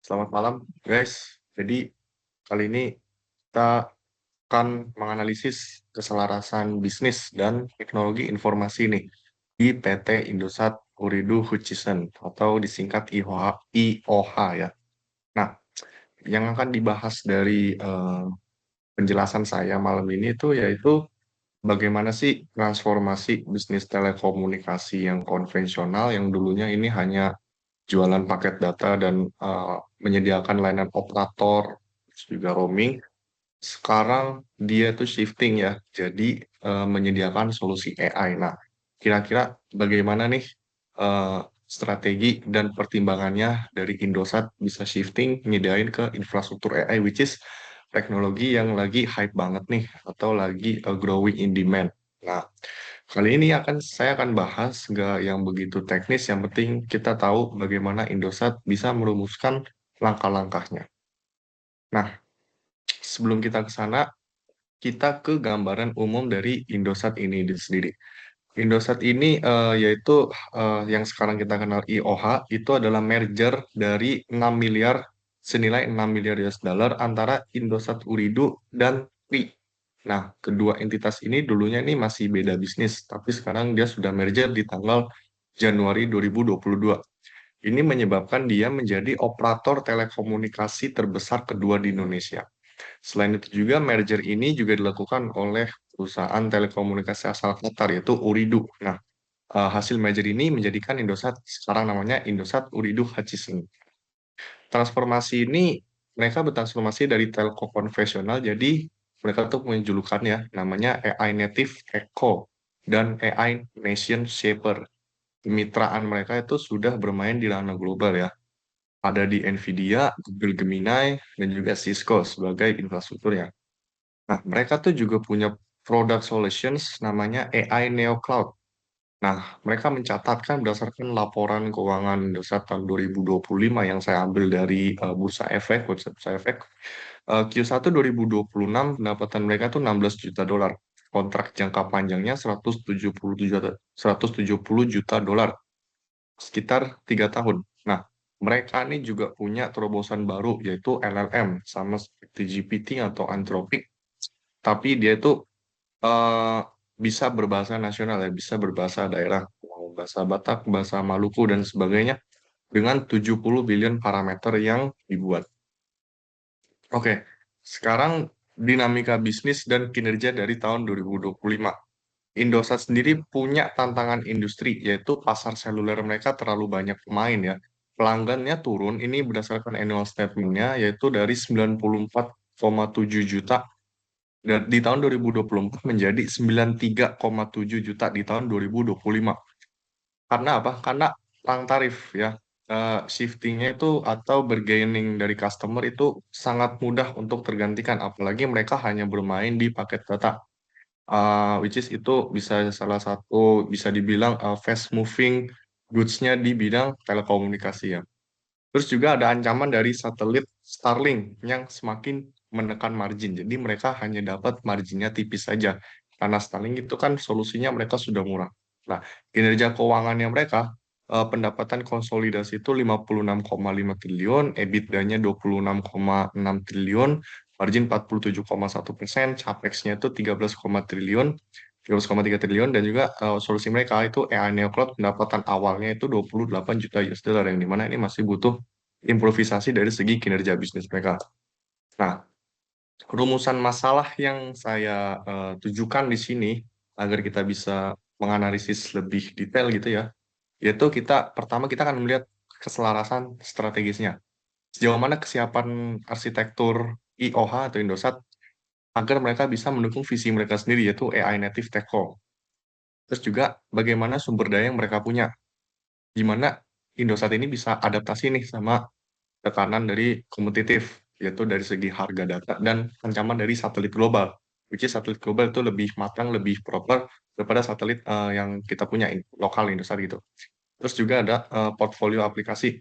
Selamat malam, guys. Jadi, kali ini kita akan menganalisis keselarasan bisnis dan teknologi informasi nih di PT Indosat Ooredoo Hutchison atau disingkat IOH ya. Nah, yang akan dibahas dari penjelasan saya malam ini itu yaitu bagaimana sih transformasi bisnis telekomunikasi yang konvensional yang dulunya ini hanya jualan paket data dan menyediakan layanan operator, terus juga roaming. Sekarang dia tuh shifting ya, jadi menyediakan solusi AI. Nah, kira-kira bagaimana nih strategi dan pertimbangannya dari Indosat bisa shifting nyediain ke infrastruktur AI, which is teknologi yang lagi hype banget nih, atau lagi growing in demand. Nah, kali ini saya akan bahas nggak yang begitu teknis, yang penting kita tahu bagaimana Indosat bisa merumuskan langkah-langkahnya. Nah, sebelum kita ke sana, kita ke gambaran umum dari Indosat ini sendiri. Indosat ini yaitu yang sekarang kita kenal IOH, itu adalah merger dari 6 miliar, senilai 6 miliar US dollar antara Indosat Ooredoo dan Tri. Nah, kedua entitas ini dulunya ini masih beda bisnis, tapi sekarang dia sudah merger di tanggal Januari 2022. Ini menyebabkan dia menjadi operator telekomunikasi terbesar kedua di Indonesia. Selain itu juga merger ini juga dilakukan oleh perusahaan telekomunikasi asal Qatar yaitu Ooredoo. Nah, hasil merger ini menjadikan Indosat sekarang namanya Indosat Ooredoo Hutchison. Transformasi ini mereka bertransformasi dari telco konvensional, jadi mereka tuh punya julukan ya, namanya AI Native Echo dan AI Nation Shaper. Kemitraan mereka itu sudah bermain di ranah global ya. Ada di Nvidia, Google Gemini, dan juga Cisco sebagai infrastrukturnya. Nah, mereka tuh juga punya product solutions namanya AI Neo Cloud. Nah, mereka mencatatkan berdasarkan laporan keuangan Indosat tahun 2025 yang saya ambil dari Bursa Efek, website Bursa Efek. Q1 2026 pendapatan mereka tuh 16 juta dolar. Kontrak jangka panjangnya 170 juta dolar, sekitar 3 tahun. Nah, mereka ini juga punya terobosan baru yaitu LLM, sama seperti GPT atau Anthropic, tapi dia itu eh, bisa berbahasa nasional ya, bisa berbahasa daerah, mau bahasa Batak, bahasa Maluku dan sebagainya dengan 70 billion parameter yang dibuat. Oke, sekarang dinamika bisnis dan kinerja dari tahun 2025. Indosat sendiri punya tantangan industri, yaitu pasar seluler mereka terlalu banyak pemain ya. Pelanggannya turun, ini berdasarkan annual statement-nya, yaitu dari 94,7 juta dan di tahun 2024 menjadi 93,7 juta di tahun 2025. Karena apa? Karena perang tarif ya. Shiftingnya itu atau bargaining dari customer itu sangat mudah untuk tergantikan. Apalagi mereka hanya bermain di paket data. Which is itu bisa salah satu, bisa dibilang fast moving goods-nya di bidang telekomunikasi ya. Terus juga ada ancaman dari satelit Starlink yang semakin menekan margin. Jadi mereka hanya dapat marginnya tipis saja. Karena Starlink itu kan solusinya mereka sudah murah. Nah, kinerja keuangannya mereka, pendapatan konsolidasi itu 56,5 triliun, EBITDA-nya 26,6 triliun, margin 47,1%, capex-nya itu 13,3 triliun, dan juga solusi mereka itu AI Neo Cloud, pendapatan awalnya itu 28 juta US dollar, yang dimana ini masih butuh improvisasi dari segi kinerja bisnis mereka. Nah, rumusan masalah yang saya tujukan di sini agar kita bisa menganalisis lebih detail gitu ya, yaitu pertama kita akan melihat keselarasan strategisnya. Sejauh mana kesiapan arsitektur IOH atau Indosat agar mereka bisa mendukung visi mereka sendiri, yaitu AI Native Tech-Co. Terus juga bagaimana sumber daya yang mereka punya, gimana Indosat ini bisa adaptasi nih sama tekanan dari kompetitif, yaitu dari segi harga data dan ancaman dari satelit global. Which is satelit global itu lebih matang, lebih proper daripada satelit yang kita punya lokal Indosat gitu. Terus juga ada portfolio aplikasi.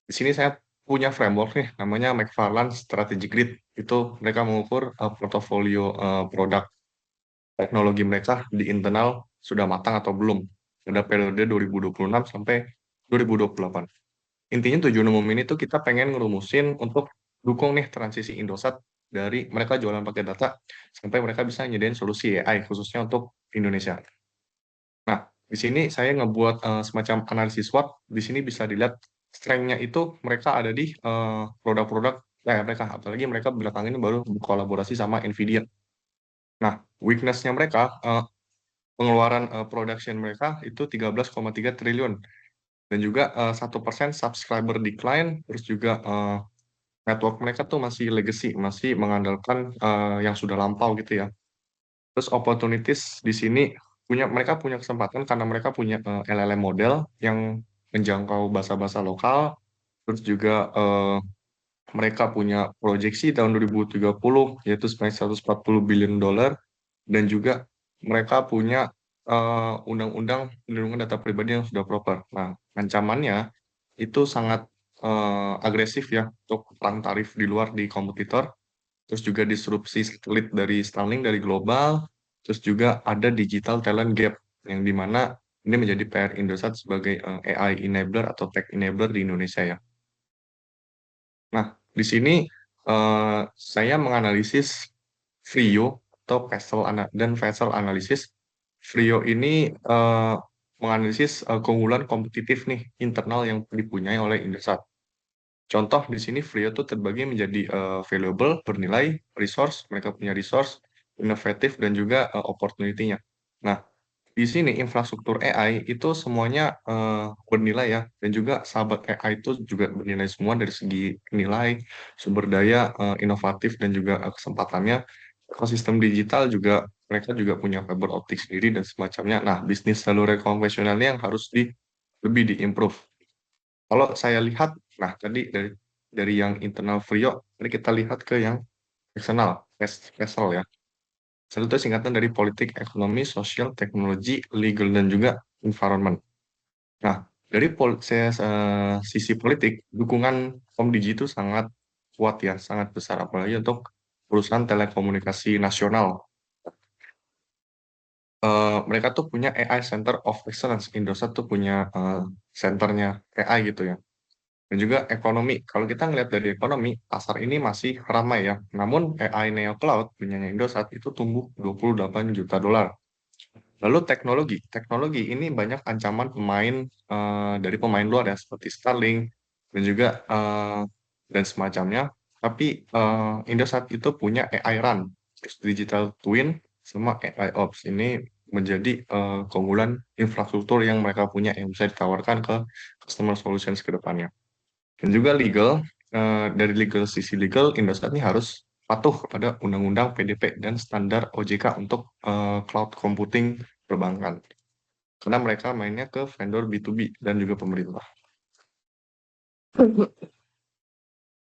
Di sini saya punya framework nih, namanya McFarland Strategic Grid. Itu mereka mengukur portofolio produk teknologi mereka di internal sudah matang atau belum pada periode 2026 sampai 2028. Intinya tujuan umum ini tuh kita pengen ngerumusin untuk dukung nih transisi Indosat dari mereka jualan pakai data sampai mereka bisa nyediain solusi AI khususnya untuk Indonesia. Nah, di sini saya ngebuat semacam analisis SWOT. Di sini bisa dilihat strength-nya itu mereka ada di produk-produk mereka, apalagi mereka belakangan ini baru berkolaborasi sama Nvidia. Nah, weakness-nya mereka, pengeluaran production mereka itu 13,3 triliun dan juga 1% subscriber decline, terus juga network mereka tuh masih legacy, masih mengandalkan yang sudah lampau gitu ya. Terus opportunities di sini mereka punya kesempatan karena mereka punya LLM model yang menjangkau bahasa-bahasa lokal, terus juga mereka punya proyeksi tahun 2030 yaitu sebanyak 140 billion dolar dan juga mereka punya undang-undang perlindungan data pribadi yang sudah proper. Nah, ancamannya itu sangat agresif ya untuk perang tarif di luar di kompetitor, terus juga disrupsi satelit dari Starlink dari global, terus juga ada digital talent gap yang dimana ini menjadi PR Indosat sebagai AI enabler atau tech enabler di Indonesia ya. Nah, di sini saya menganalisis Frio atau dan vessel analisis. Frio ini menganalisis keunggulan kompetitif nih internal yang dipunyai oleh Indosat. Contoh di sini Frio itu terbagi menjadi valuable, bernilai, resource, mereka punya resource, inovatif, dan juga opportunity-nya. Nah, di sini infrastruktur AI itu semuanya bernilai ya, dan juga sahabat AI itu juga bernilai semua dari segi nilai, sumber daya, inovatif, dan juga kesempatannya. Ekosistem digital juga mereka juga punya fiber optik sendiri dan semacamnya. Nah, bisnis seluler konvensionalnya yang harus lebih diimprove. Kalau saya lihat, nah tadi dari yang internal Frio, ini kita lihat ke yang eksternal, PESEL ya. PESEL itu singkatan dari politik, ekonomi, sosial, teknologi, legal, dan juga environment. Nah, dari sisi politik, dukungan Komdigi itu sangat kuat ya, sangat besar, apalagi untuk perusahaan telekomunikasi nasional. Mereka tuh punya AI Center of Excellence. Indosat tuh punya centernya AI gitu ya. Dan juga ekonomi. Kalau kita ngelihat dari ekonomi, pasar ini masih ramai ya. Namun AI Neo Cloud punyanya Indosat itu tumbuh 28 juta dolar. Lalu teknologi. Teknologi ini banyak ancaman pemain dari pemain luar ya, seperti Starlink dan juga dan semacamnya. Tapi Indosat itu punya AI Run, terus Digital Twin, sama AI Ops. Ini menjadi keunggulan infrastruktur yang mereka punya yang bisa ditawarkan ke customer solutions ke depannya. Dan juga legal, dari sisi legal, Indosat ini harus patuh kepada Undang-Undang PDP dan standar OJK untuk cloud computing perbankan. Karena mereka mainnya ke vendor B2B dan juga pemerintah.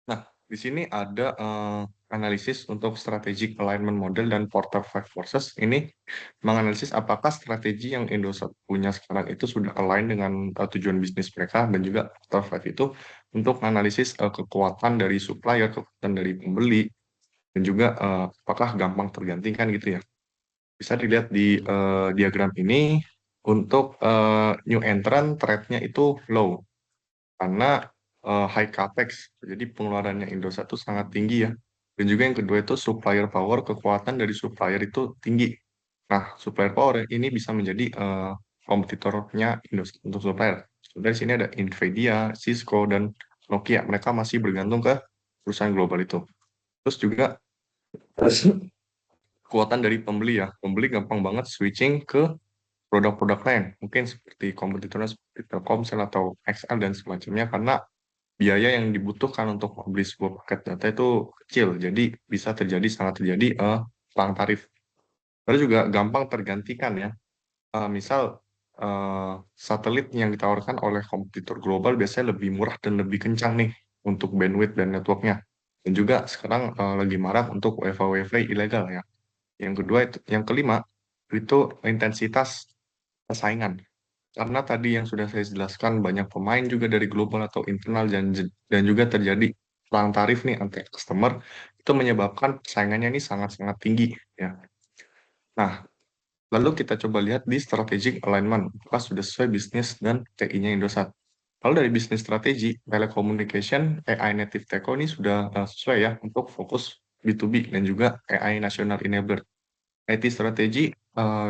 Nah, di sini ada analisis untuk strategic alignment model dan Porter Five Forces. Ini menganalisis apakah strategi yang Indosat punya sekarang itu sudah align dengan tujuan bisnis mereka dan juga Porter Five itu untuk analisis kekuatan dari supplier, kekuatan dari pembeli, dan juga apakah gampang tergantikan gitu ya. Bisa dilihat di diagram ini untuk new entrant trade-nya itu low karena high capex, jadi pengeluarannya Indosat itu sangat tinggi ya. Dan juga yang kedua itu supplier power, kekuatan dari supplier itu tinggi. Nah, supplier power ini bisa menjadi kompetitornya Indosat untuk supplier. Dari sini ada Nvidia, Cisco, dan Nokia. Mereka masih bergantung ke perusahaan global itu. Terus juga kekuatan dari pembeli ya. Pembeli gampang banget switching ke produk-produk lain. Mungkin seperti kompetitornya seperti Telkomsel atau XL dan semacamnya karena biaya yang dibutuhkan untuk membeli sebuah paket data itu kecil, jadi bisa sangat terjadi perang tarif. Lalu juga gampang tergantikan ya. Misal satelit yang ditawarkan oleh kompetitor global biasanya lebih murah dan lebih kencang nih untuk bandwidth dan networknya. Dan juga sekarang lagi marak untuk WiFi ilegal ya. Yang kedua yang kelima itu intensitas persaingan. Karena tadi yang sudah saya jelaskan banyak pemain juga dari global atau internal dan juga terjadi perang tarif nih antar customer itu menyebabkan persaingannya ini sangat-sangat tinggi ya. Nah, lalu kita coba lihat di strategic alignment apakah sudah sesuai bisnis dan TI-nya Indosat. Kalau dari bisnis strategi, telecommunication, AI native telco ini sudah sesuai ya untuk fokus B2B dan juga AI national enabler. IT strategi,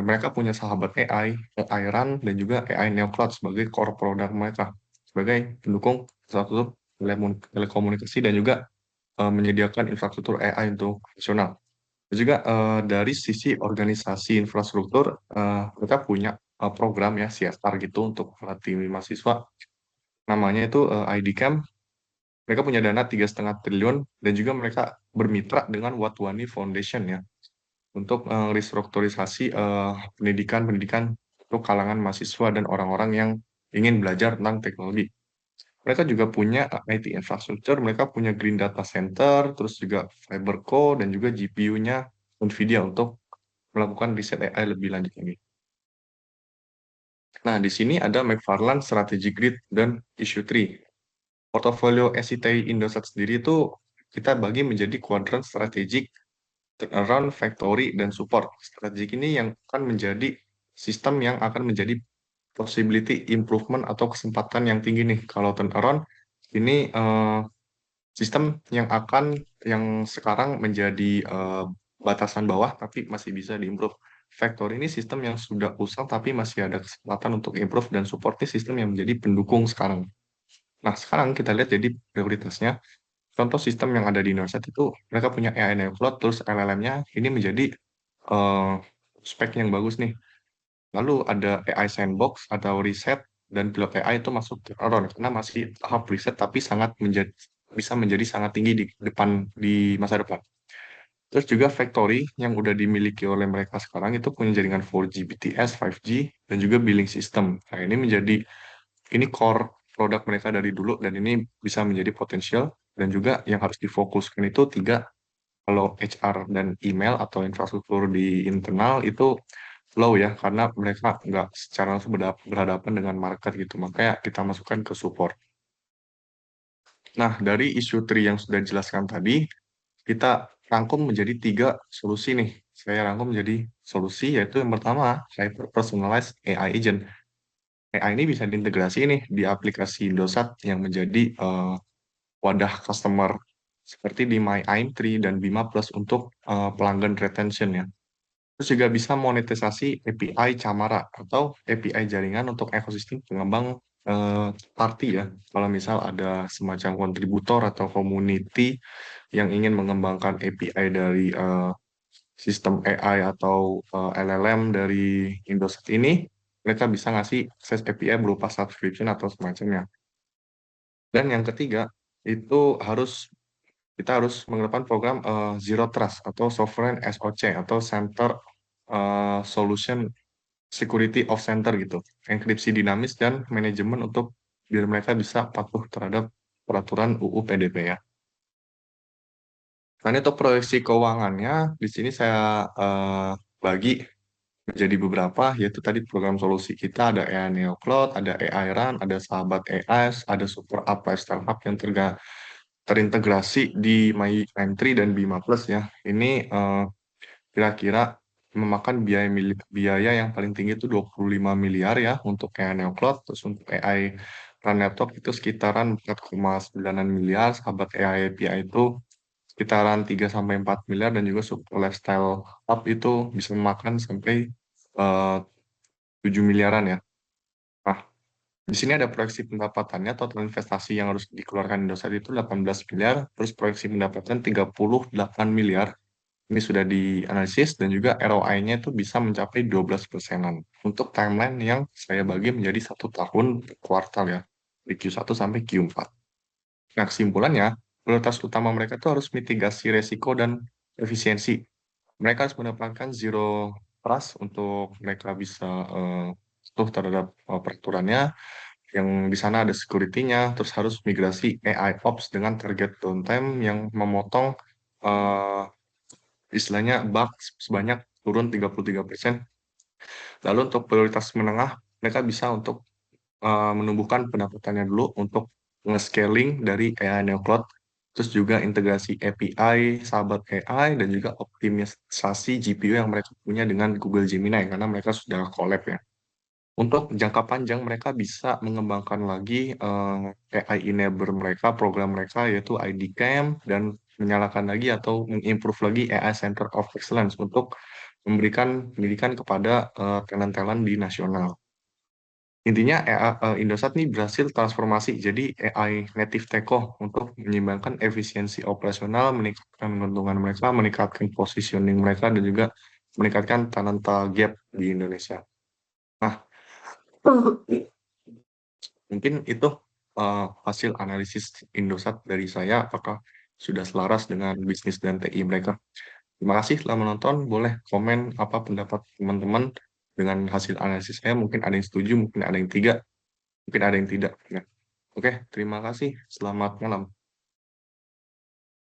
mereka punya sahabat AI, AI RAN, dan juga AI Neo Cloud sebagai core produk mereka, sebagai pendukung infrastruktur telekomunikasi dan juga menyediakan infrastruktur AI untuk nasional. Dan juga dari sisi organisasi infrastruktur, mereka punya program ya CSR gitu untuk melatih mahasiswa. Namanya itu ID Camp. Mereka punya dana 3,5 triliun dan juga mereka bermitra dengan Watwani Foundation ya untuk restrukturisasi pendidikan-pendidikan untuk kalangan mahasiswa dan orang-orang yang ingin belajar tentang teknologi. Mereka juga punya IT infrastructure, mereka punya Green Data Center, terus juga FiberCo, dan juga GPU-nya NVIDIA untuk melakukan riset AI lebih lanjut lagi. Nah, di sini ada McFarland Strategic Grid dan Issue Tree. Portofolio SITI Indosat sendiri itu kita bagi menjadi kuadran strategik, turnaround, factory, dan support. Strategik ini yang akan menjadi sistem yang akan menjadi possibility improvement atau kesempatan yang tinggi nih. Kalau turnaround, ini sistem yang sekarang menjadi batasan bawah tapi masih bisa diimprove. Factory ini sistem yang sudah usang tapi masih ada kesempatan untuk improve, dan support ini sistem yang menjadi pendukung sekarang. Nah, sekarang kita lihat jadi prioritasnya. Contoh sistem yang ada di Indonesia itu mereka punya AI Cloud, terus LLM-nya ini menjadi eh, spek yang bagus nih. Lalu ada AI Sandbox atau riset, dan pilot AI itu masuk ke Aron karena masih tahap riset tapi bisa menjadi sangat tinggi di depan, di masa depan. Terus juga Factory yang udah dimiliki oleh mereka sekarang itu punya jaringan 4G BTS, 5G, dan juga billing system. Nah, ini core produk mereka dari dulu, dan ini bisa menjadi potensial. Dan juga yang harus difokuskan itu tiga. Kalau HR dan email atau infrastruktur di internal itu low ya, karena mereka nggak secara langsung berhadapan dengan market gitu. Makanya kita masukkan ke support. Nah, dari isu tree yang sudah dijelaskan tadi, kita rangkum menjadi tiga solusi nih. Saya rangkum menjadi solusi, yaitu yang pertama, hyper personalized AI agent. AI ini bisa diintegrasi nih di aplikasi Indosat yang menjadi wadah customer seperti di My Tree dan Bima Plus untuk pelanggan retention ya. Terus juga bisa monetisasi API Camara atau API jaringan untuk ekosistem pengembang party ya. Kalau misal ada semacam kontributor atau community yang ingin mengembangkan API dari sistem AI atau LLM dari Indosat ini, mereka bisa ngasih akses API berupa subscription atau semacamnya. Dan yang ketiga, itu kita harus mengedepan program Zero Trust atau Sovereign SOC atau Center Solution Security of Center gitu. Enkripsi dinamis dan manajemen untuk biar mereka bisa patuh terhadap peraturan UU PDP ya. Nah, ini untuk proyeksi keuangannya, di sini saya bagi menjadi beberapa, yaitu tadi program solusi kita ada AI Neo Cloud, ada AI Run, ada Sahabat AI, ada Super App Lifestyle Hub yang terintegrasi di My Entry dan Bima Plus ya. Ini kira-kira memakan biaya yang paling tinggi itu 25 miliar ya untuk AI Neo Cloud, terus untuk AI Run Laptop itu sekitaran 4,9 miliar, sahabat AI API itu sekitaran 3 sampai 4 miliar, dan juga Super Lifestyle Hub itu bisa memakan sampai eh, 7 miliaran ya. Nah, di sini ada proyeksi pendapatannya, total investasi yang harus dikeluarkan Indosat itu 18 miliar, terus proyeksi pendapatan 38 miliar. Ini sudah dianalisis, dan juga ROI-nya itu bisa mencapai 12%-an. Untuk timeline yang saya bagi menjadi 1 tahun per kuartal ya, di Q1 sampai Q4. Nah, kesimpulannya, prioritas utama mereka itu harus mitigasi resiko dan efisiensi. Mereka harus mendapatkan zero trust untuk mereka bisa patuh terhadap peraturannya, yang di sana ada security-nya, terus harus migrasi AI Ops dengan target downtime yang memotong eh, istilahnya bug sebanyak turun 33%. Lalu untuk prioritas menengah, mereka bisa untuk menumbuhkan pendapatannya dulu untuk nge-scaling dari AI Neo Cloud, terus juga integrasi API, sahabat AI, dan juga optimisasi GPU yang mereka punya dengan Google Gemini, karena mereka sudah collab ya. Untuk jangka panjang mereka bisa mengembangkan lagi AI enabler mereka, program mereka yaitu IDCAM dan menyalakan lagi atau mengimprove lagi AI Center of Excellence untuk memberikan pendidikan kepada talent-talent di nasional. Intinya Indosat nih berhasil transformasi jadi AI native teko untuk menyeimbangkan efisiensi operasional, meningkatkan keuntungan mereka, meningkatkan positioning mereka, dan juga meningkatkan talenta gap di Indonesia. Nah, mungkin itu hasil analisis Indosat dari saya, apakah sudah selaras dengan bisnis dan TI mereka. Terima kasih telah menonton. Boleh komen apa pendapat teman-teman dengan hasil analisis saya. Mungkin ada yang setuju, mungkin ada yang tidak, mungkin ada yang tidak. Ya. Oke, terima kasih. Selamat malam.